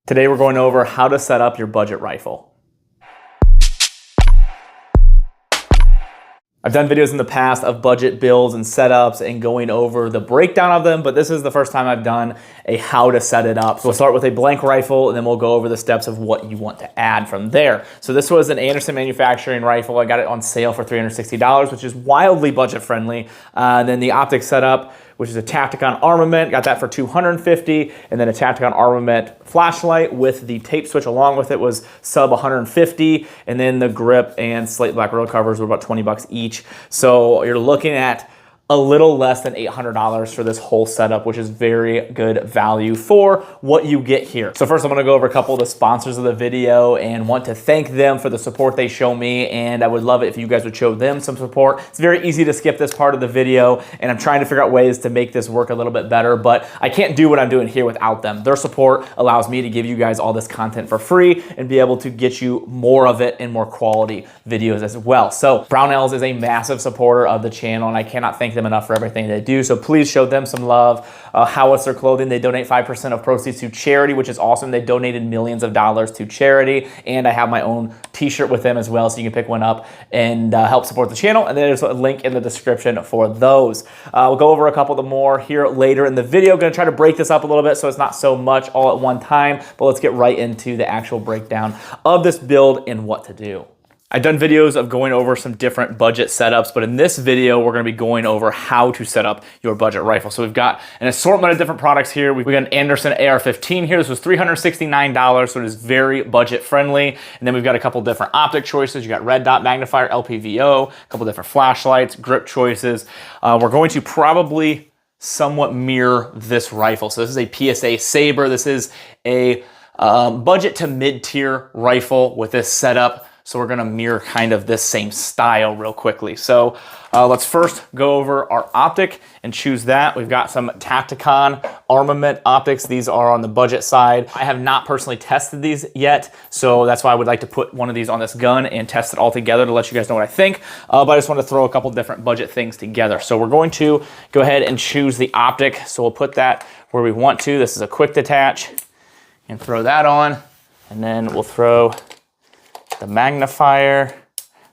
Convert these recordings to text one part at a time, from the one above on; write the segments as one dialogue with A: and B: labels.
A: Today we're going over how to set up your budget rifle. I've done videos in the past of budget builds and setups and going over the breakdown of them, but this is the first time I've done a how to set it up. So we'll start with a blank rifle and then we'll go over the steps of what you want to add from there. So this was an Anderson manufacturing rifle. I got it on sale for $360, which is wildly budget friendly. Then the optic setup, which is a Tacticon armament, got that for $250, and then a Tacticon armament flashlight with the tape switch along with it was sub $150, and then the grip and slate black road covers were about 20 bucks each. So you're looking at a little less than $800 for this whole setup, which is very good value for what you get here. So first I'm gonna go over a couple of the sponsors of the video and want to thank them for the support they show me, and I would love it if you guys would show them some support. It's very easy to skip this part of the video, and I'm trying to figure out ways to make this work a little bit better, but I can't do what I'm doing here without them. Their support allows me to give you guys all this content for free and be able to get you more of it and more quality videos as well. So Brownells is a massive supporter of the channel, and I cannot thank them enough for everything they do. So please show them some love. Howitzer Clothing, they donate 5% of proceeds to charity, which is awesome. They donated millions of dollars to charity, and I have my own t-shirt with them as well, so you can pick one up and help support the channel. And then there's a link in the description for those. We'll go over a couple of the more here later in the video. Gonna try to break this up a little bit so it's not so much all at one time, but let's get right into the actual breakdown of this build and what to do. I've done videos of going over some different budget setups, but in this video, we're gonna be going over how to set up your budget rifle. So we've got an assortment of different products here. We've got an Anderson AR-15 here. This was $369, so it is very budget friendly. And then we've got a couple different optic choices. You got red dot magnifier, LPVO, a couple different flashlights, grip choices. We're going to probably somewhat mirror this rifle. So this is a PSA Saber. This is a budget to mid-tier rifle with this setup. So we're gonna mirror kind of this same style real quickly. So let's first go over our optic and choose that. We've got some Tacticon armament optics. These are on the budget side. I have not personally tested these yet, so that's why I would like to put one of these on this gun and test it all together to let you guys know what I think. But I just want to throw a couple different budget things together. So we're going to go ahead and choose the optic. So we'll put that where we want to. This is a quick detach, and throw that on. And then we'll throw the magnifier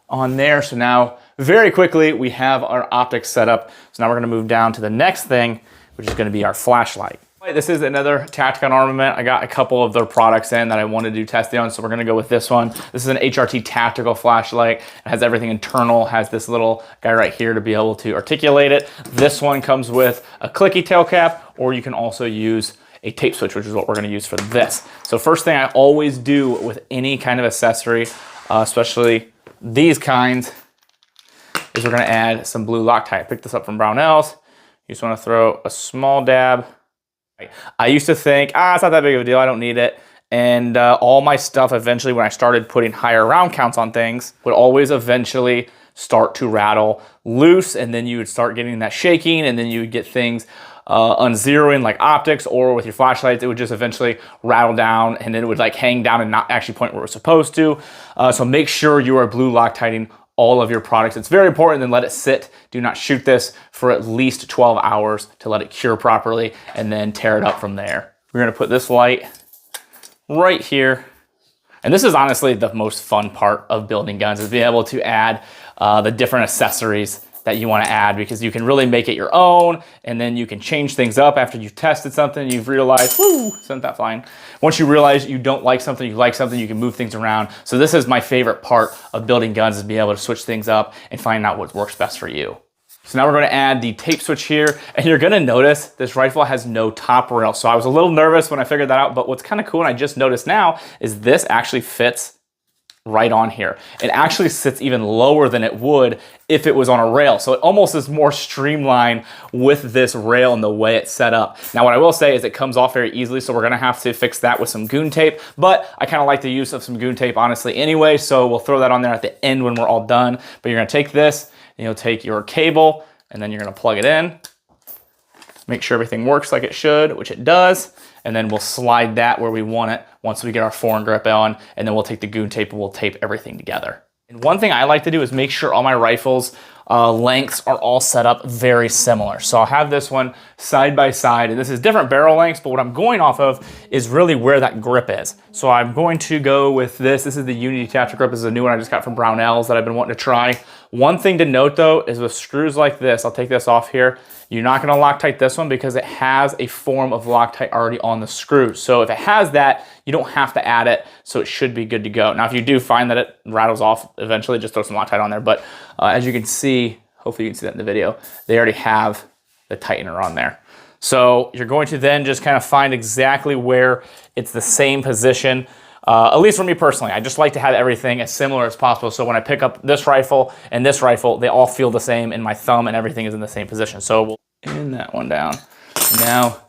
A: on there. So now very quickly we have our optics set up. So now we're gonna move down to the next thing, which is gonna be our flashlight. This is another Tacticon armament. I got a couple of their products in that I wanted to do testing on, so we're gonna go with this one. This is an HRT tactical flashlight. It has everything internal, has this little guy right here to be able to articulate it. This one comes with a clicky tail cap, or you can also use a tape switch, which is what we're gonna use for this. So first thing I always do with any kind of accessory, especially these kinds, is we're gonna add some blue Loctite. I picked this up from Brownells. You just wanna throw a small dab. I used to think, it's not that big of a deal, I don't need it. And all my stuff eventually, when I started putting higher round counts on things, would always eventually start to rattle loose, and then you would start getting that shaking, and then you would get things unzeroing like optics, or with your flashlights, it would just eventually rattle down, and then it would like hang down and not actually point where it was supposed to. So make sure you are blue Loctiting all of your products. It's very important. Then let it sit. Do not shoot this for at least 12 hours to let it cure properly, and then tear it up from there. We're gonna put this light right here. And this is honestly the most fun part of building guns, is being able to add the different accessories that you want to add, because you can really make it your own, and then you can change things up after you've tested something, you've realized, whoo, sent that flying. Once you realize you don't like something, you like something, you can move things around. So this is my favorite part of building guns, is being able to switch things up and find out what works best for you. So now we're going to add the tape switch here, and you're going to notice this rifle has no top rail. So I was a little nervous when I figured that out, but what's kind of cool, and I just noticed now, is this actually fits right on here. It actually sits even lower than it would if it was on a rail. So it almost is more streamlined with this rail and the way it's set up. Now what I will say is it comes off very easily, so we're gonna have to fix that with some goon tape, but I kind of like the use of some goon tape honestly anyway, so we'll throw that on there at the end when we're all done. But you're gonna take this, and you'll take your cable, and then you're gonna plug it in. Make sure everything works like it should, which it does. And then we'll slide that where we want it once we get our foreign grip on, and then we'll take the goon tape and we'll tape everything together. And one thing I like to do is make sure all my rifles lengths are all set up very similar. So I'll have this one side by side, and this is different barrel lengths, but what I'm going off of is really where that grip is. So I'm going to go with this. This is the Unity Detachable grip. This is a new one I just got from Brownells that I've been wanting to try. One thing to note though is with screws like this, I'll take this off here, you're not gonna Loctite this one because it has a form of Loctite already on the screw. So if it has that, you don't have to add it, so it should be good to go. Now if you do find that it rattles off eventually, just throw some Loctite on there. But as you can see, hopefully you can see that in the video, they already have the tightener on there. So you're going to then just kind of find exactly where it's the same position. At least for me personally, I just like to have everything as similar as possible. So when I pick up this rifle and this rifle, they all feel the same, and my thumb and everything is in the same position. So we'll pin that one down. Now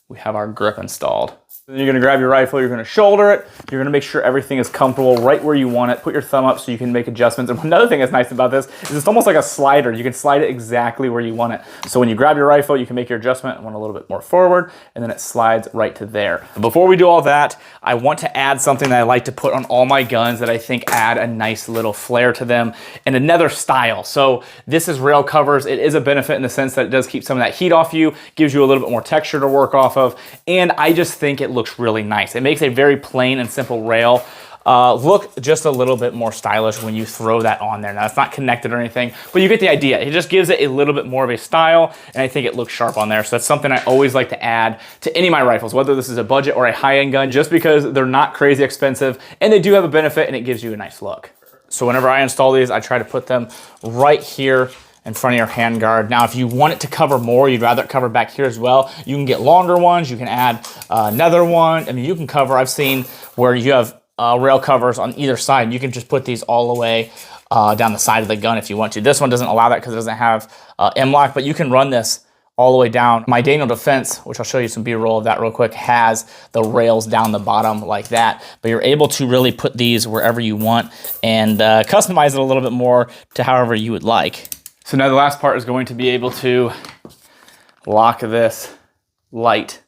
A: we have our grip installed. Then you're gonna grab your rifle, you're gonna shoulder it, you're gonna make sure everything is comfortable right where you want it. Put your thumb up so you can make adjustments. And another thing that's nice about this is it's almost like a slider. You can slide it exactly where you want it. So when you grab your rifle, you can make your adjustment, one a little bit more forward, and then it slides right to there. Before we do all that, I want to add something that I like to put on all my guns that I think add a nice little flair to them and another style. So this is rail covers. It is a benefit in the sense that it does keep some of that heat off you, gives you a little bit more texture to work off of, and I just think it looks really nice. It makes a very plain and simple rail look just a little bit more stylish when you throw that on there. Now it's not connected or anything, but you get the idea. It just gives it a little bit more of a style, and I think it looks sharp on there. So that's something I always like to add to any of my rifles, whether this is a budget or a high-end gun, just because they're not crazy expensive and they do have a benefit and it gives you a nice look. So whenever I install these, I try to put them right here in front of your handguard. Now, if you want it to cover more, you'd rather it cover back here as well, you can get longer ones, you can add another one. I mean, you can cover, I've seen where you have rail covers on either side. You can just put these all the way down the side of the gun if you want to. This one doesn't allow that because it doesn't have M-lock, but you can run this all the way down. My Daniel Defense, which I'll show you some B-roll of that real quick, has the rails down the bottom like that, but you're able to really put these wherever you want and customize it a little bit more to however you would like. So now the last part is going to be able to lock this light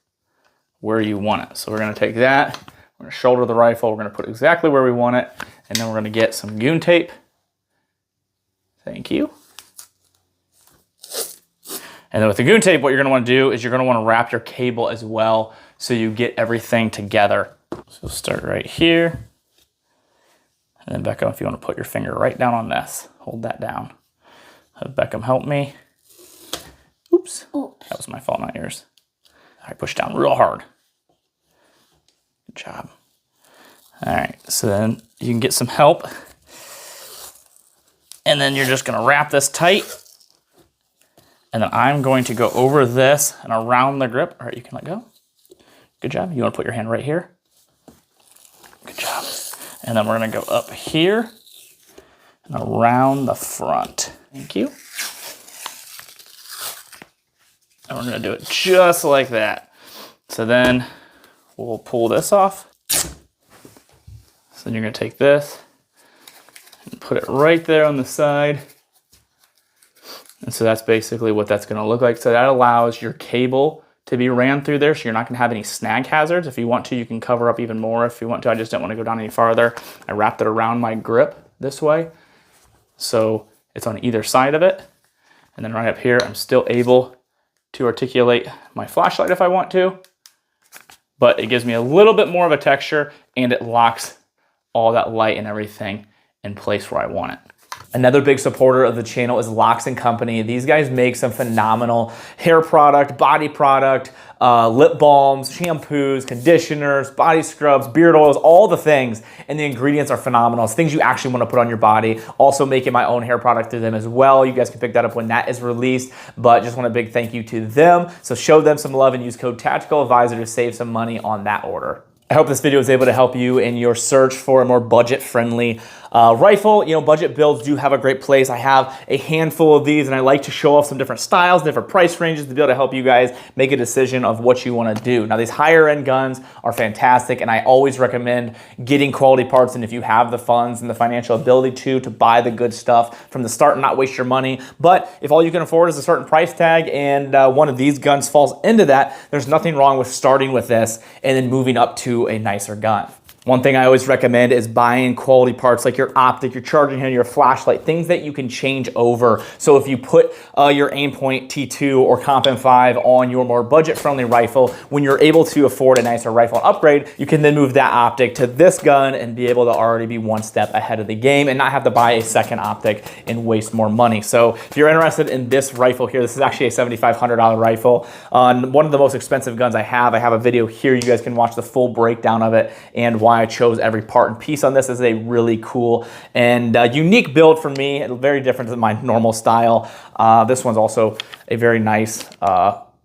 A: where you want it. So we're gonna take that, we're gonna shoulder the rifle, we're gonna put it exactly where we want it, and then we're gonna get some goon tape. Thank you. And then with the goon tape, what you're gonna wanna do is you're gonna wanna wrap your cable as well so you get everything together. So start right here. And then Beckham, if you wanna put your finger right down on this, hold that down. Have Beckham help me. Oops. That was my fault, not yours. I pushed down real hard. Good job. All right, so then you can get some help. And then you're just gonna wrap this tight. And then I'm going to go over this and around the grip. All right, you can let go. Good job. You wanna put your hand right here. Good job. And then we're gonna go up here and around the front. Thank you. And we're gonna do it just like that. So then we'll pull this off. So then you're gonna take this and put it right there on the side. And so that's basically what that's gonna look like. So that allows your cable to be ran through there, so you're not gonna have any snag hazards. If you want to, you can cover up even more if you want to. I just didn't wanna go down any farther. I wrapped it around my grip this way. So it's on either side of it. And then right up here, I'm still able to articulate my flashlight if I want to, but it gives me a little bit more of a texture and it locks all that light and everything in place where I want it. Another big supporter of the channel is Locks & Company. These guys make some phenomenal hair product, body product, lip balms, shampoos, conditioners, body scrubs, beard oils, all the things. And the ingredients are phenomenal. It's things you actually want to put on your body. Also making my own hair product through them as well. You guys can pick that up when that is released. But just want a big thank you to them. So show them some love and use code Tactical Advisor to save some money on that order. I hope this video was able to help you in your search for a more budget-friendly rifle. You know, budget builds do have a great place. I have a handful of these and I like to show off some different styles, different price ranges to be able to help you guys make a decision of what you want to do. Now, these higher end guns are fantastic and I always recommend getting quality parts, and if you have the funds and the financial ability to buy the good stuff from the start and not waste your money. But if all you can afford is a certain price tag and one of these guns falls into that, there's nothing wrong with starting with this and then moving up to a nicer gun. One thing I always recommend is buying quality parts like your optic, your charging handle, your flashlight, things that you can change over. So if you put your Aimpoint T2 or Comp M5 on your more budget-friendly rifle, when you're able to afford a nicer rifle upgrade, you can then move that optic to this gun and be able to already be one step ahead of the game and not have to buy a second optic and waste more money. So if you're interested in this rifle here, this is actually a $7,500 rifle. One of the most expensive guns I have a video here. You guys can watch the full breakdown of it and why I chose every part and piece on this. This is a really cool and unique build for me, very different than my normal style. This one's also a very nice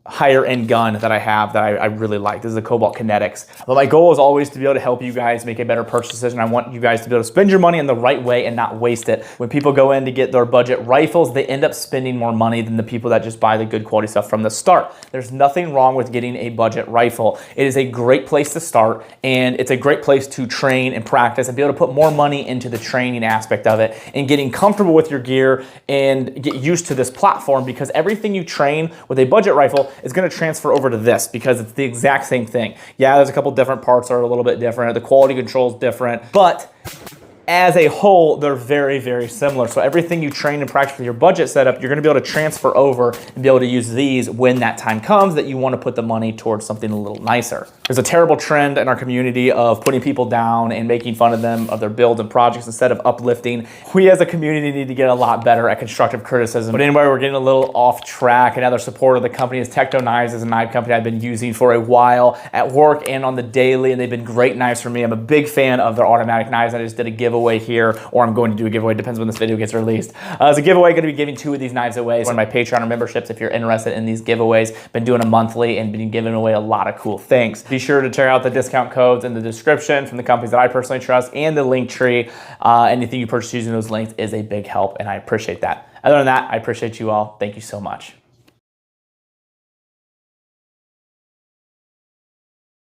A: higher end gun that I have that I really like. This is a Cobalt Kinetics. But my goal is always to be able to help you guys make a better purchase decision. I want you guys to be able to spend your money in the right way and not waste it. When people go in to get their budget rifles, they end up spending more money than the people that just buy the good quality stuff from the start. There's nothing wrong with getting a budget rifle. It is a great place to start, and it's a great place to train and practice and be able to put more money into the training aspect of it and getting comfortable with your gear and get used to this platform, because everything you train with a budget rifle is going to transfer over to this because it's the exact same thing. Yeah, there's a couple different parts that are a little bit different. The quality control is different, but as a whole, they're very, very similar. So everything you train and practice with your budget setup, you're gonna be able to transfer over and be able to use these when that time comes that you wanna put the money towards something a little nicer. There's a terrible trend in our community of putting people down and making fun of them, of their builds and projects instead of uplifting. We as a community need to get a lot better at constructive criticism. But anyway, we're getting a little off track. Another supporter of the company is Tecto Knives, is a knife company I've been using for a while at work and on the daily, and they've been great knives for me. I'm a big fan of their automatic knives. I just did a giveaway here, or I'm going to do a giveaway, depends when this video gets released. As a giveaway, going to be giving 2 of these knives away. One of my Patreon or memberships if you're interested in these giveaways. Been doing a monthly and been giving away a lot of cool things. Be sure to check out the discount codes in the description from the companies that I personally trust and the link tree. Anything you purchase using those links is a big help, and I appreciate that. Other than that, I appreciate you all. Thank you so much.